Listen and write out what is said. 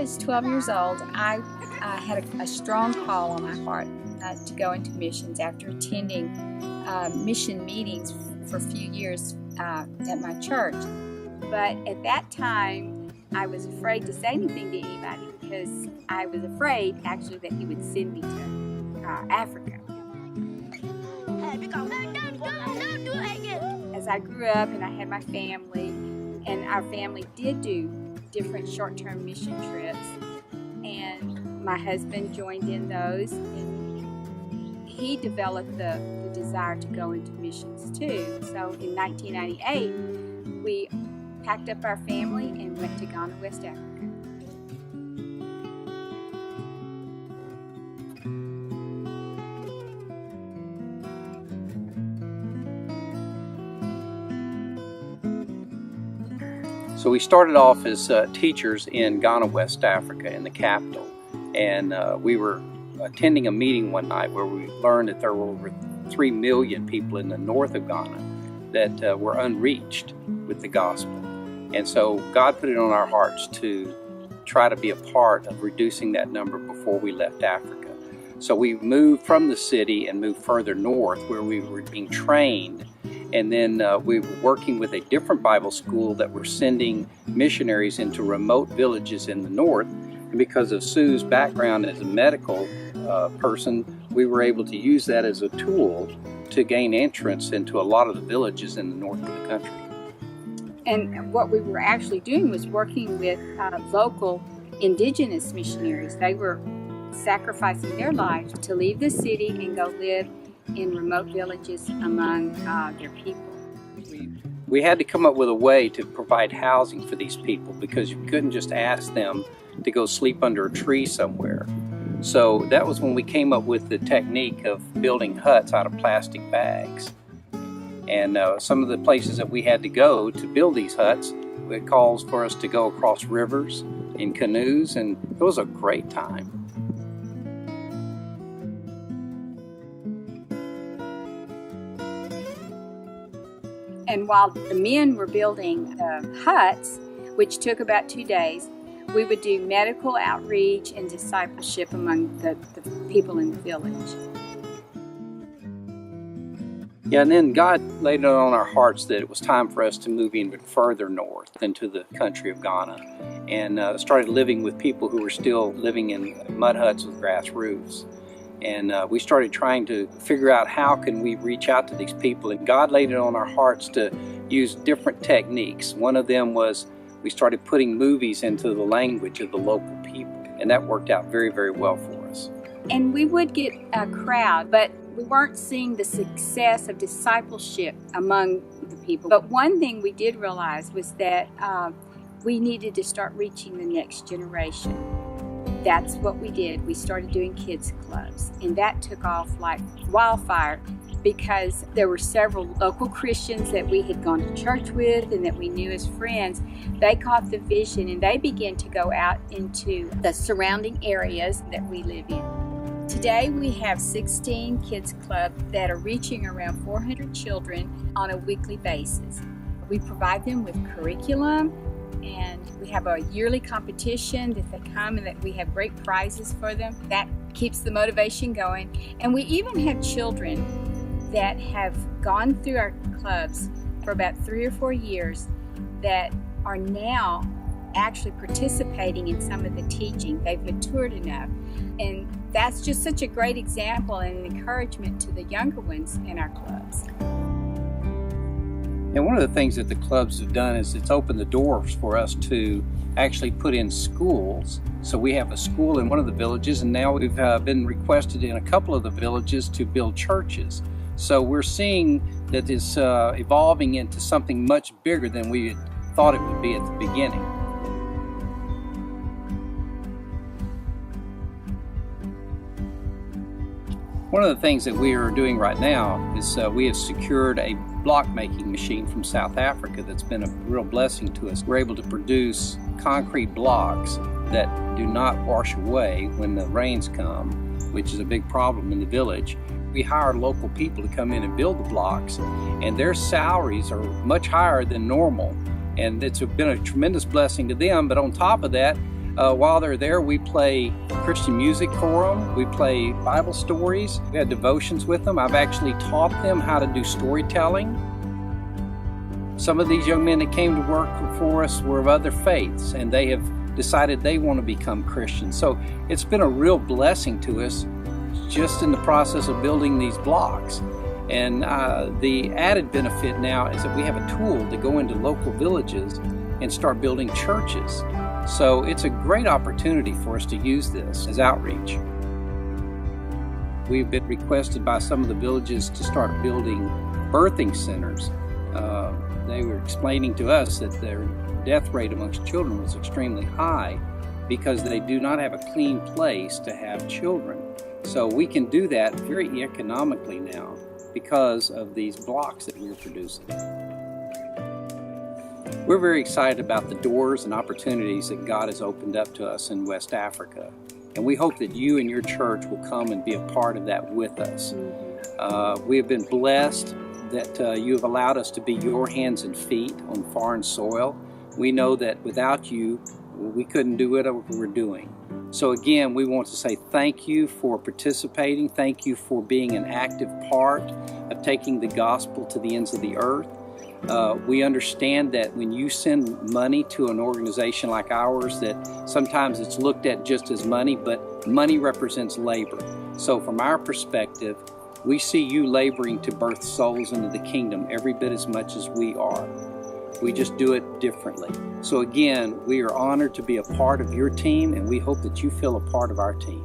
was 12 years old, I had a strong call on my heart to go into missions after attending mission meetings for a few years at my church. But at that time, I was afraid to say anything to anybody because I was afraid, actually, that he would send me to Africa. As I grew up and I had my family, and our family did do different short-term mission trips, and my husband joined in those, and he developed the desire to go into missions too. So in 1998, we packed up our family and went to Ghana, West Africa. So we started off as teachers in Ghana, West Africa, in the capital. And we were attending a meeting one night where we learned that there were over 3 million people in the north of Ghana that were unreached with the gospel. And so God put it on our hearts to try to be a part of reducing that number before we left Africa. So we moved from the city and moved further north where we were being trained. And then we were working with a different Bible school that were sending missionaries into remote villages in the north. And because of Sue's background as a medical person, we were able to use that as a tool to gain entrance into a lot of the villages in the north of the country. And what we were actually doing was working with local indigenous missionaries. They were sacrificing their lives to leave the city and go live in remote villages among their people. We had to come up with a way to provide housing for these people because you couldn't just ask them to go sleep under a tree somewhere. So that was when we came up with the technique of building huts out of plastic bags. And some of the places that we had to go to build these huts, it calls for us to go across rivers in canoes, and it was a great time. And while the men were building the huts, which took about 2 days, we would do medical outreach and discipleship among the people in the village. Yeah, and then God laid it on our hearts that it was time for us to move even further north into the country of Ghana and started living with people who were still living in mud huts with grass roofs. And we started trying to figure out how can we reach out to these people. And God laid it on our hearts to use different techniques. One of them was we started putting movies into the language of the local people. And that worked out very, very well for us. And we would get a crowd, but we weren't seeing the success of discipleship among the people. But one thing we did realize was that we needed to start reaching the next generation. That's what we did. We started doing kids clubs, and that took off like wildfire because there were several local Christians that we had gone to church with and that we knew as friends. They caught the vision and they began to go out into the surrounding areas that we live in. Today we have 16 kids clubs that are reaching around 400 children on a weekly basis. We provide them with curriculum, and we have a yearly competition that they come and that we have great prizes for them. That keeps the motivation going. And we even have children that have gone through our clubs for about 3 or 4 years that are now actually participating in some of the teaching. They've matured enough. And that's just such a great example and an encouragement to the younger ones in our clubs. And one of the things that the clubs have done is it's opened the doors for us to actually put in schools. So we have a school in one of the villages, and now we've been requested in a couple of the villages to build churches. So we're seeing that it's evolving into something much bigger than we had thought it would be at the beginning. One of the things that we are doing right now is we have secured a block making machine from South Africa that's been a real blessing to us. We're able to produce concrete blocks that do not wash away when the rains come, which is a big problem in the village. We hire local people to come in and build the blocks, and their salaries are much higher than normal. And it's been a tremendous blessing to them, but on top of that, While they're there, we play Christian music for them. We play Bible stories. We had devotions with them. I've actually taught them how to do storytelling. Some of these young men that came to work for us were of other faiths, and they have decided they want to become Christians. So it's been a real blessing to us just in the process of building these blocks. And the added benefit now is that we have a tool to go into local villages and start building churches. So it's a great opportunity for us to use this as outreach. We've been requested by some of the villages to start building birthing centers. They were explaining to us that their death rate amongst children was extremely high because they do not have a clean place to have children. So we can do that very economically now because of these blocks that we're producing. We're very excited about the doors and opportunities that God has opened up to us in West Africa. And we hope that you and your church will come and be a part of that with us. We have been blessed that you have allowed us to be your hands and feet on foreign soil. We know that without you, we couldn't do it what we're doing. So again, we want to say thank you for participating. Thank you for being an active part of taking the gospel to the ends of the earth. We understand that when you send money to an organization like ours, that sometimes it's looked at just as money, but money represents labor. So from our perspective, we see you laboring to birth souls into the kingdom every bit as much as we are. We just do it differently. So again, we are honored to be a part of your team, and we hope that you feel a part of our team.